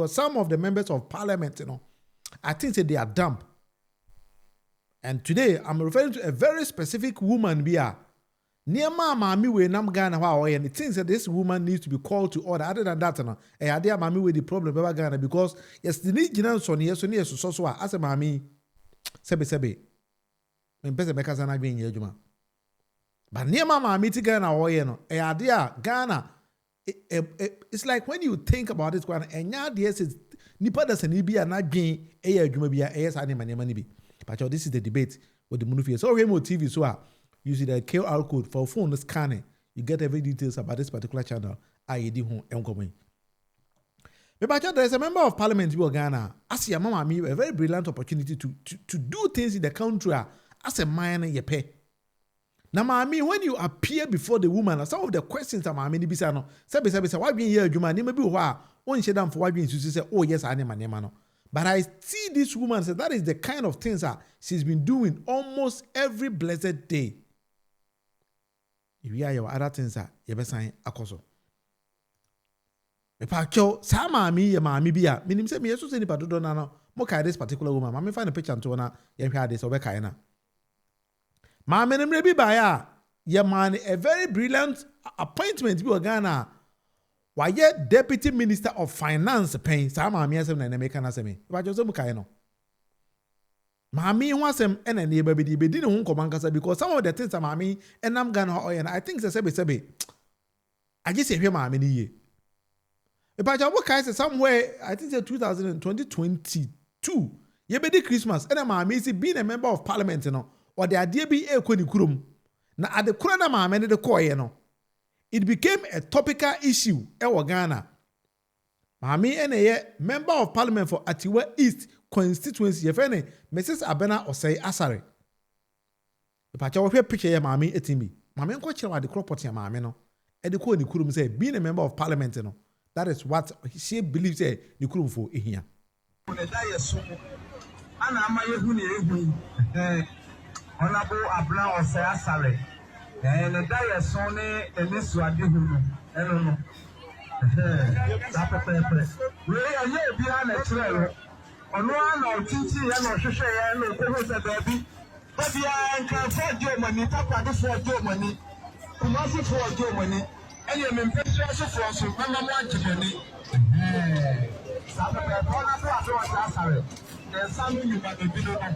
some of the members of parliament, I think that they are dumb. And today, I'm referring to a very specific woman, near Mami we nam Ghana, and it thinks that this woman needs to be called to order. Other than that, I idea Mami with the problem about Ghana because yes, the need general son, yes, so as a Mami, sebe, when Pesa Becasana being Yajuma. But near Mami to Ghana, I idea Ghana. It's like when you think about this one, and now yes, it's Nipa doesn't need be a not being a Jumabia, as money be. But this is the debate with the Munufie. So, remote TV, so you see the QR code for phone scanning. You get every details about this particular channel. I did home and coming. But there's a member of parliament in Ghana. As your mama, me a very brilliant opportunity to do things in the country as a minor ye pay. Now, mommy, when you appear before the woman, some of the questions that mommy Bisano, say, why being here, you man, maybe why one share down for why being say, oh, yes, I am my name. But I see this woman say that is the kind of things that she's been doing almost every blessed day. If you are your other things that you be saying, akoso. Me pacho, sa mami ya mami biya. Minim say me yesu say ni pa dodo na no. Mo kai this particular woman. Mami find a picture to na ye hwa this obe kai na. Mami nemre bi ba ya. Ye man a very brilliant appointment bi Ghana. Why yet Deputy Minister of Finance paying sa mami asem na make na asem. Ba jo so mu kai no. Mami wasem ena ne ba bi di ne ho komankasa because some of the things that mami enam Ghana and I think sebe I just say mami ni ye. But I work somewhere, I think 2022. Ye be the Christmas. And mami see being a member of parliament, or the idea be a kweni kurum. Na at the corner mami the koye it became a topical issue in Ghana. Mami ene member of parliament for Atiwa East constituency. Ye fene Mrs. Abena Osei Asare. But I work picture ye mami etimi. Mami nko chira the crop pot ya mami no. E the kweni kurum say being a member of parliament that is what she believes the kurum for here. Honorable Abena Osei Asare. And the diet son and this one, I don't know. Really, I know behind the trail. On one or teaching and or share and the baby. But you can afford your money, Papa for your money, Kumasi for your money, and you're in pressure for some money. There's something you might be doing.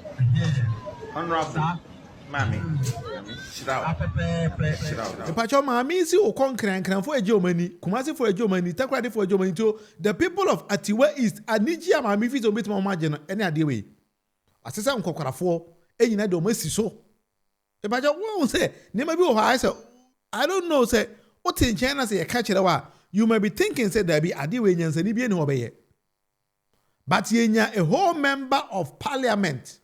Honorable. Mami, sit out. The pacho mami si okon kran for a Germany, Kumasi for a Germany, Takradi for a Germany to the people of Atiwa East, Anijia mami fit to meet my margin any idea way. Asesa nkokora for enyina do masi so. The pacho won say, never be I say, I don't know say what in China say catch it you may be thinking say there be adiwe nyansa ni bi eni obeye. But yenya a whole member of parliament.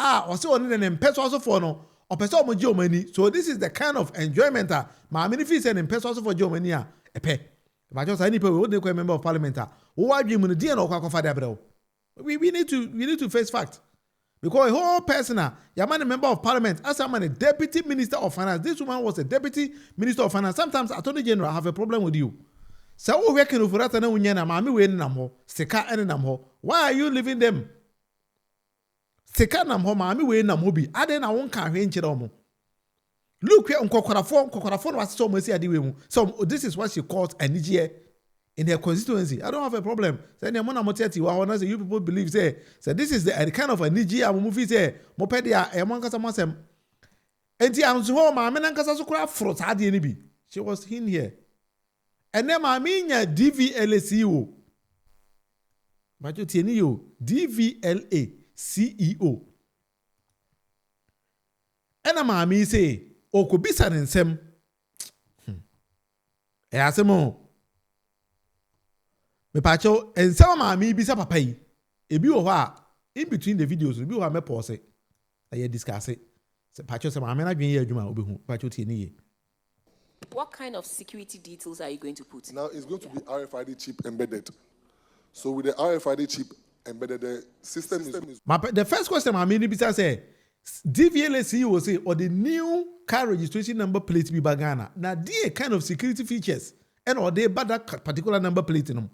Also on an impetus also for no or person of Germany. So this is the kind of enjoyment my Munufie and impetus also for Germany a pay. But just any people would a member of parliament. Who are you mun the no kwa we need to face fact. Because a whole person, your man a member of parliament, as a man a deputy minister of finance. This woman was a deputy minister of finance. Sometimes attorney general have a problem with you. So we working for that and unyana mami we namho, seka and namho. Why are you leaving them? Seka nam ho maami we nam ho bi ade na won kan hwe nkyere omo look here nkokwarafo was so mesi ade we mu so this is what she calls anigye in her constituency. I don't have a problem say na mo na moteti wa ho say you people believe say this is the kind of anigye am movie say mo pe dia e mo nkasa masem enti am so ho maami na nkasa so kura fruit ade ni bi she was in here and then maami nya DVLA but you tieni yo DVLA CEO. Ena maami say, okobisa nsem. Asemo. Me pacho ensem maami bisa papa yi. Ebi wo ho in between the videos, ebi wo me pause. Aye discuss it. Se pacho se maami na dwen ye adwuma obehu. Pacho tie ni ye. What kind of security details are you going to put? Now it's going to be RFID chip embedded. So with the RFID chip embedded, the system is. The first question I mean, is say, DVLA CEO say, or the new car registration number plate be bagana. Now, they kind of security features, and or they bad that particular number plate in them.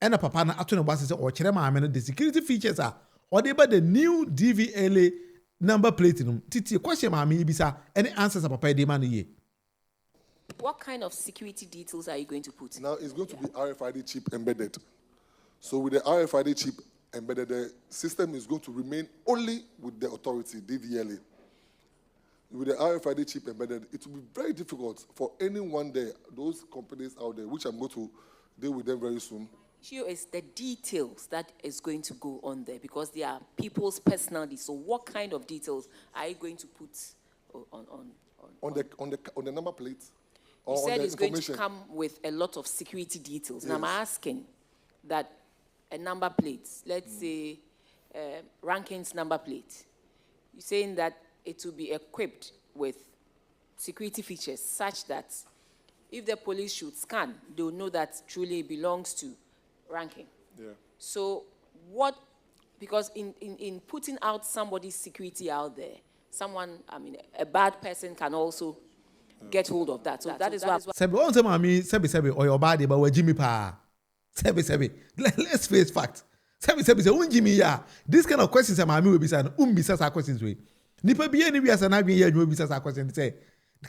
And a papa na ato ne boss say or chere maame no the security features are or they the new DVLA number plate no. Titi question maame bisa any answers papa dey man ye. What kind of security details are you going to put? Now it's going to be RFID chip embedded. So with the RFID chip embedded, the system is going to remain only with the authority, DVLA. With the RFID chip embedded, it will be very difficult for anyone there, those companies out there, which I'm going to deal with them very soon. Issue is the details that is going to go on there because they are people's personality. So what kind of details are you going to put on the number plate? You said it's going to come with a lot of security details. Yes. And I'm asking that a number plate, let's say Ranking's number plate, you're saying that it will be equipped with security features such that if the police should scan, they'll know that truly it belongs to Ranking. Yeah. So what, because in putting out somebody's security out there, a bad person can also get hold of that. So that is what. Sebi, on say mami, or your body, but we Jimmy pa. Sebi. Let's face fact. Sebi, say Jimmy ya. This kind of questions, mami will be saying, bisa sa questions we. Nipa biye ni bi asa na bi here you bisa sa questions say.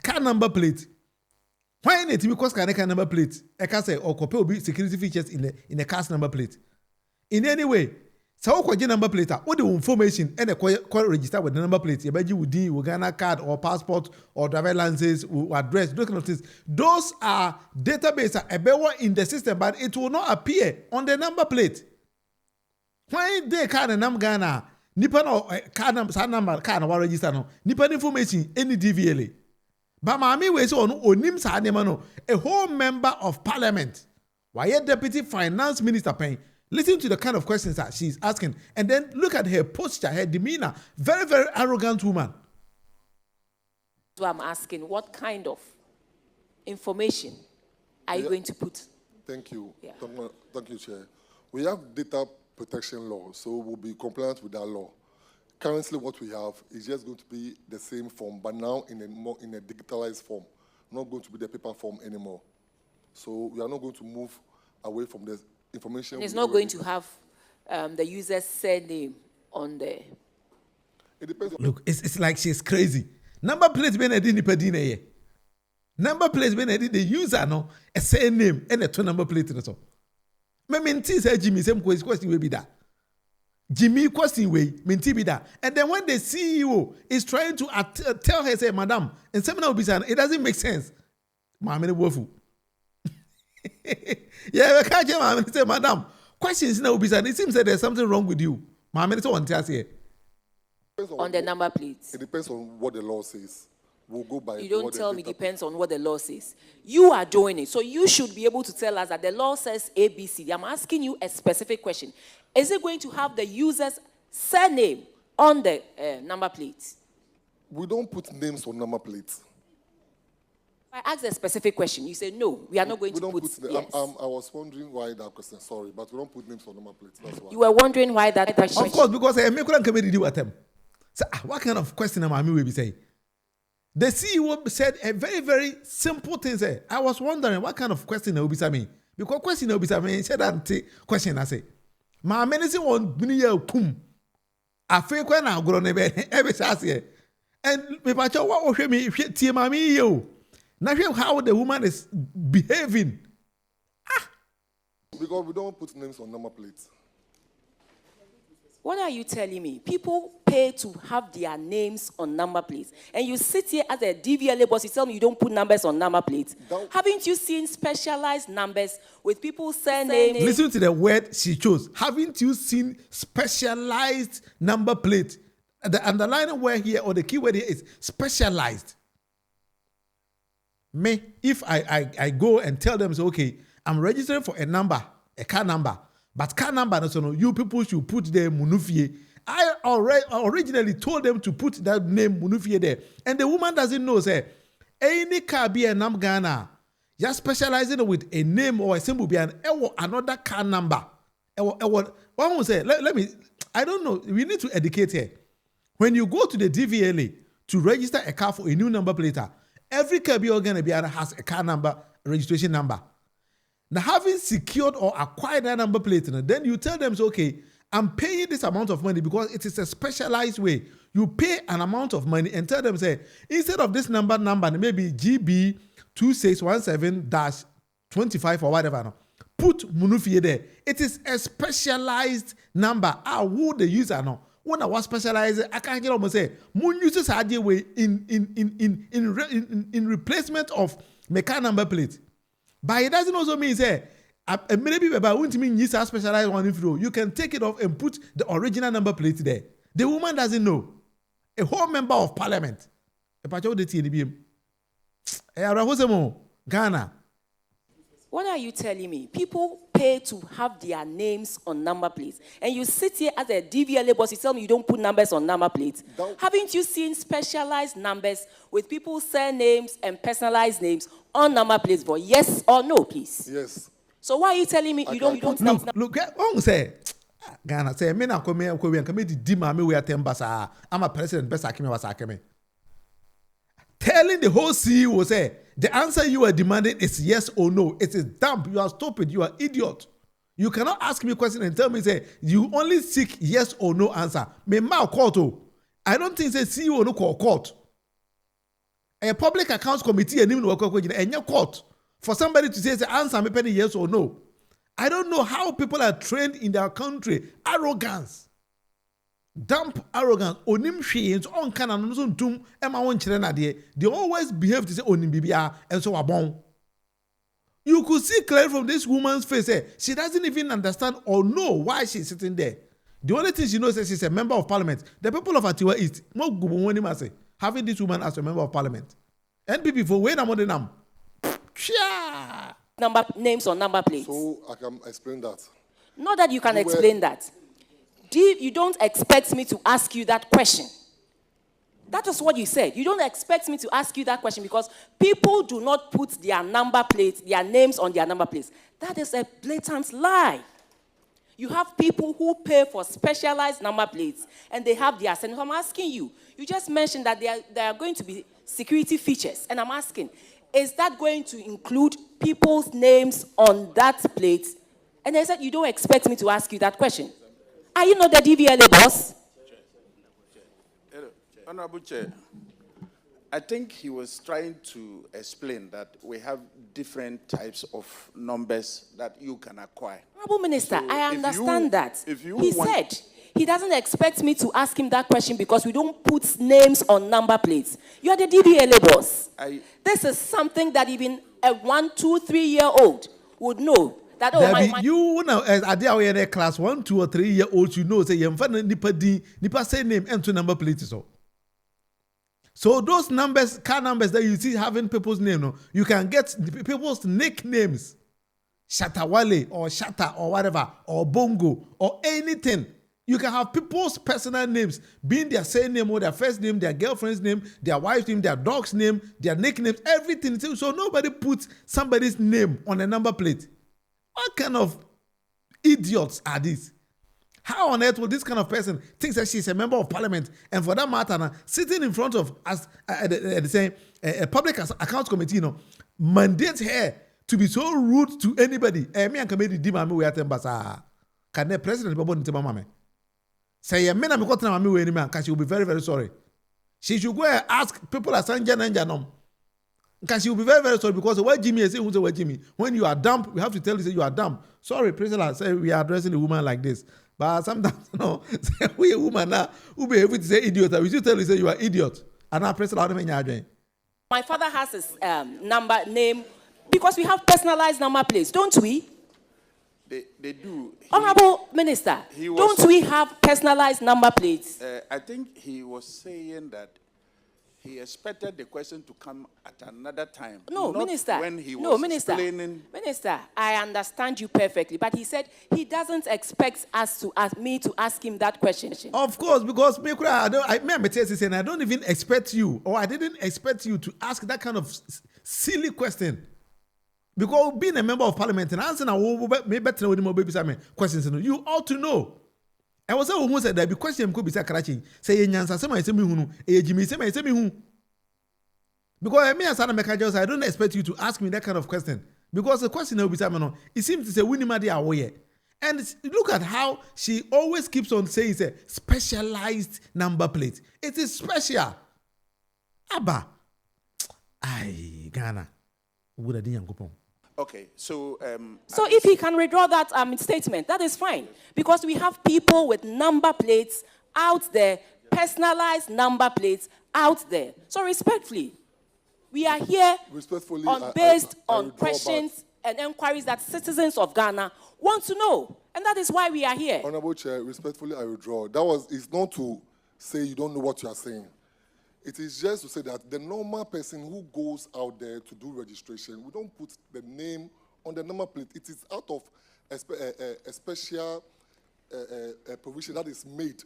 Car number plate. Why not? Because car number plate. I can say or copy will be security features in the car's number plate. In any way. So what number plate? All the information and the register with the number plate. You beji udi, Uganda card or passport or driver licenses or address. Those kind of things. Those are database are in the system, but it will not appear on the number plate. Why they can't number Ghana? Nipa no card number card no register no. Nipa information any DVLA. But mami we say onim sa name no. A whole member of parliament. Why a deputy finance minister paying? Listen to the kind of questions that she's asking. And then look at her posture, her demeanor. Very, very arrogant woman. So I'm asking, what kind of information are you going to put? Thank you. Yeah. Thank you, Chair. We have data protection law, so we'll be compliant with that law. Currently, what we have is just going to be the same form, but now in a digitalized form. Not going to be the paper form anymore. So we are not going to move away from the information. And it's not going to have the user's surname on there. It depends. Look, it's like she's crazy. Number plate ben edi nipa di na ye. Number plate ben edi the user no a surname and a two number plate no so. Me minti say Jimmy same question we be that. Jimmy question way minti be that. And then when the CEO is trying to tell her say madam and seminar be saying it doesn't make sense. Mama ne wofu. Yeah, we can't tell say, madam, questions now be said. It seems that there's something wrong with you. Mama, it's on here. On the number plates. It depends on what the law says. We'll go by. You don't tell me depends on what the law says. You are doing it. So you should be able to tell us that the law says ABC. I'm asking you a specific question. Is it going to have the user's surname on the number plates? We don't put names on number plates. I asked a specific question. You said, no, we are not going to put yes. I was wondering why that question. Sorry, but we don't put names on number plates. That's why. You were wondering why that question. Of course, because I couldn't come with them. So, what kind of question am I will be saying? The CEO said a very, very simple thing. Say, I was wondering what kind of question will be saying. Because question will be saying, said that question I say. My medicine won't be here. I feel when I'm going to be every Saturday. And if I tell what will me, Mami, you. Now how the woman is behaving. Because we don't put names on number plates. What are you telling me? People pay to have their names on number plates. And you sit here as a DVLA boss, you tell me you don't put numbers on number plates. Haven't you seen specialized numbers with people's surnames? Listen to the word she chose. Haven't you seen specialized number plate? The underlying word here or the key word here is specialized. Me, if I go and tell them, so, okay, I'm registering for a number, a car number, but car number, so you people should put the Munufie. I originally told them to put that name Munufie there. And the woman doesn't know, say, any car be a name Ghana, just specializing with a name or a symbol be another car number. One will say, let me, I don't know, we need to educate here. When you go to the DVLA to register a car for a new number plate, every car be has a car number, registration number. Now, having secured or acquired that number plate, then you tell them, so, okay, I'm paying this amount of money because it is a specialized way. You pay an amount of money and tell them, say, instead of this number, maybe GB 2617-25 or whatever, put Munufie there. It is a specialized number. Who the user know? When I was specialized, I can't get almost say, Moon uses idea way in replacement of mechanical number plate. But it doesn't also mean say maybe about won't mean use a specialized one if you can take it off and put the original number plate there. The woman doesn't know. A whole member of parliament. Ghana. What are you telling me? People pay to have their names on number plates. And you sit here as a DVLA boss, you tell me you don't put numbers on number plates. Haven't you seen specialized numbers with people's surnames and personalized names on number plates for yes or no, please? Yes. So why are you telling me you don't Look, say Ghana say me na come di mama we atembasa. I'm a president best akime was akime. Telling the whole CEO say the answer you are demanding is yes or no. It is dumb. You are stupid. You are idiot. You cannot ask me a question and tell me say you only seek yes or no answer. Me ma court. I don't think say CEO no call court. A public accounts committee and even work and your court for somebody to say answer me penny yes or no. I don't know how people are trained in their country. Arrogance. Dump arrogance. Onim sheens on canon tum Emma won chilena de. They always behave to say onim bibia and so abon. You could see clearly from this woman's face, she doesn't even understand or know why she's sitting there. The only thing she knows is she's a member of parliament. The people of Atiwa East, having this woman as a member of parliament. NPP for wait a moment now. Number names on number plates. So I can explain that. Not that you can explain that. You don't expect me to ask you that question. That is what you said. You don't expect me to ask you that question because people do not put their number plates, their names on their number plates. That is a blatant lie. You have people who pay for specialized number plates and they have their sense. I'm asking you, you just mentioned that there are going to be security features. And I'm asking, is that going to include people's names on that plate? And they said, you don't expect me to ask you that question. Are you not the DVLA boss? Honorable Chair, I think he was trying to explain that we have different types of numbers that you can acquire. Honorable Minister, so I understand that. He said he doesn't expect me to ask him that question because we don't put names on number plates. You are the DVLA boss. This is something that even a 1, 2, 3-year-old would know. That, you know, as I did in class 1, 2, or 3-year-olds, you know, say you nipa say name and to number plates. So those numbers, car numbers that you see having people's name, no, you can get people's nicknames, Shatawale or Shatta or whatever, or Bongo or anything. You can have people's personal names being their same name or their first name, their girlfriend's name, their wife's name, their dog's name, their nicknames, everything. So nobody puts somebody's name on a number plate. What kind of idiots are these? How on earth will this kind of person think that she's a member of parliament and for that matter, sitting in front of us, a public accounts committee, mandates her to be so rude to anybody? Me and committee dimami we atembasa. Can the president be born to mama? Say a man I'm going to mami we any man because she will be very, very sorry. She should go and ask people at Sanjan and Janom. Because she will be very, very sorry because where Jimmy is, who's where Jimmy. When you are dumb, we have to tell you say you are dumb. Sorry, President, say we are addressing a woman like this. But sometimes, say we a woman now who be able to say idiot. We should tell you say you are idiot. And now President, my father has his number name because we have personalized number plates, don't we? They do. Honorable Minister, don't we have personalized number plates? I think he was saying that he expected the question to come at another time. No, Minister. When he was explaining. Minister, I understand you perfectly, but he said he doesn't expect me to ask him that question. Of course, because I don't even expect you, or I didn't expect you to ask that kind of silly question. Because being a member of parliament and answering questions, you ought to know. I was who said that because question could be Karachi. Say Yansa Sema Semi Jimmy Sema Semi. Because me as I don't expect you to ask me that kind of question. Because the question will be saying, it seems to say winning money away. And look at how she always keeps on saying it's a specialized number plate. It is special. Abba. Aye, Ghana. Okay, so so if he can withdraw that statement, that is fine. Because we have people with number plates out there, personalized number plates out there. So respectfully, we are here based on questions and inquiries that citizens of Ghana want to know. And that is why we are here. Honorable Chair, respectfully, I withdraw. It's not to say you don't know what you are saying. It is just to say that the normal person who goes out there to do registration, we don't put the name on the number plate. It is out of a special provision that is made.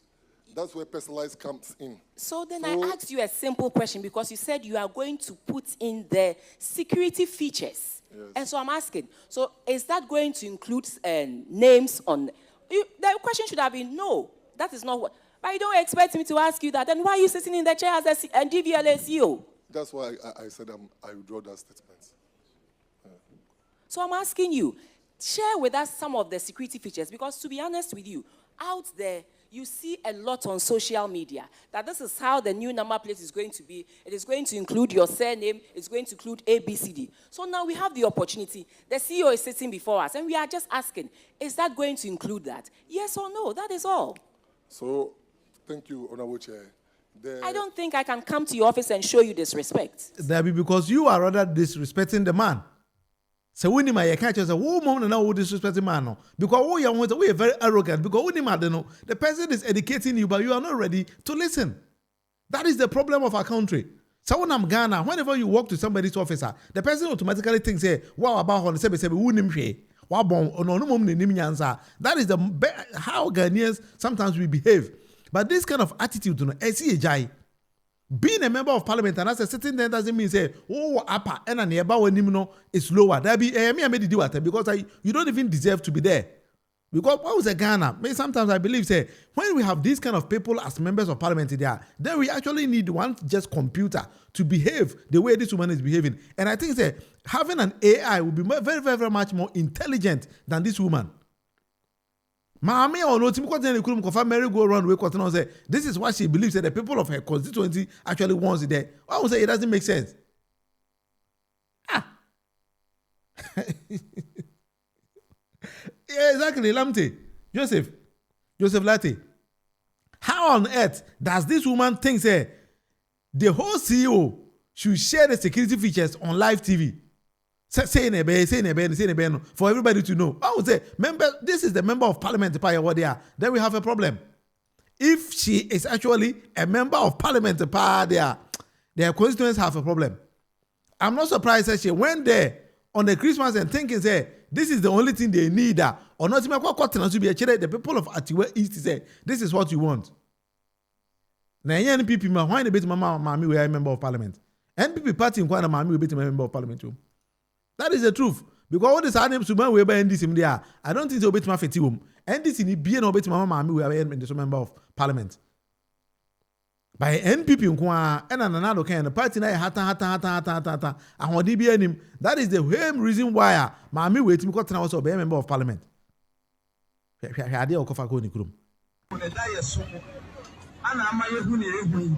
That's where personalized comes in. So then I asked you a simple question because you said you are going to put in the security features. Yes. And so I'm asking, so is that going to include names on... The question should have been, no, that is not what... But you don't expect me to ask you that. Then why are you sitting in the chair as a Dvla CEO? That's why I said I withdraw that statement. Yeah. So I'm asking you, share with us some of the security features, because to be honest with you, out there, you see a lot on social media that this is how the new number plate is going to be. It is going to include your surname. It's going to include ABCD. So now we have the opportunity. The CEO is sitting before us, and we are just asking, is that going to include that? Yes or no? That is all. So, thank you, Honorable Chair. I don't think I can come to your office and show you disrespect. That be because you are rather disrespecting the man. So when you can't just say, "Oh, mom, now we disrespect the man." No, because we are very arrogant. Because when the person is educating you, but you are not ready to listen. That is the problem of our country. So when I'm Ghana, whenever you walk to somebody's office, the person automatically thinks, "Hey, what about on the sebe who nimshe? What bon? No mom nimnyansa." That is how Ghanaians sometimes we behave. But this kind of attitude, being a member of parliament and as a sitting there doesn't mean say, oh, upper and a nearby when is lower. That be me I made it do it because you don't even deserve to be there. Because what was a Ghana? Sometimes I believe say when we have these kind of people as members of parliament there, then we actually need one just computer to behave the way this woman is behaving. And I think say having an AI will be very, very, very much more intelligent than this woman. Mami or no, merry-go-round way say this is what she believes that the people of her constituency actually wants it there. I would say it doesn't make sense. Yeah, exactly, Lamte. Joseph Latte. How on earth does this woman think say the whole CEO should share the security features on live TV? Say for everybody to know. I would say, this is the member of parliament, then we have a problem. If she is actually a member of parliament, their constituents have a problem. I'm not surprised that she went there on the Christmas and thinking, say, this is the only thing they need. Or not, the people of Atiwa East say, this is what you want. Now, NPP, why the bit Mama we are a member of parliament? NPP party in Kwana Mami will be a member of parliament too. That is the truth. Because what is her name? Suman we by NDC there. I don't think so. Bet my fetium. NDC ni be no bet mama mami we are the member of parliament. By NPP nkwa and another kind of party na hata. And what be him? That is the same reason why mami wait me because also be a member of parliament. Hade okofa ko ni kurum. Ana amaye hu ni ehu.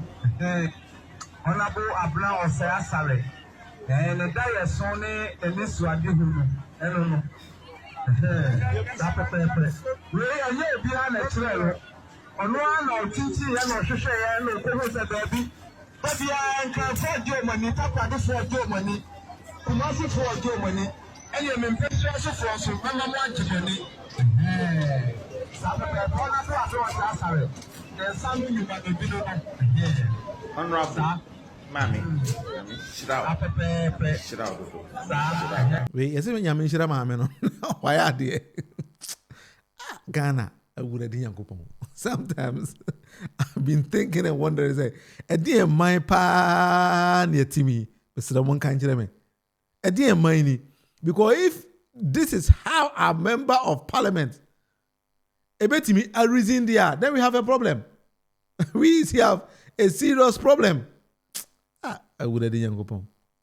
Honorable Abena Osei Asare. And the day is only a miss what you do. I don't know. We are here behind a trail. On one or teaching and or share and who's a baby. But you are can afford your money, Papa, for your money. Kumasi for your money. And you mean precious for some money. Sorry. There's something you might be doing. Honorable. Mami, sit out. Wait, yes, when you mention Mamma, why are they? Ghana, I would have done. Sometimes I've been thinking and wondering, say, a dear my pa near Timmy, Mr. One can't tell me. A dear mine, because if this is how a member of parliament, a bit me a reason there, then we have a problem. We have a serious problem. I would have done.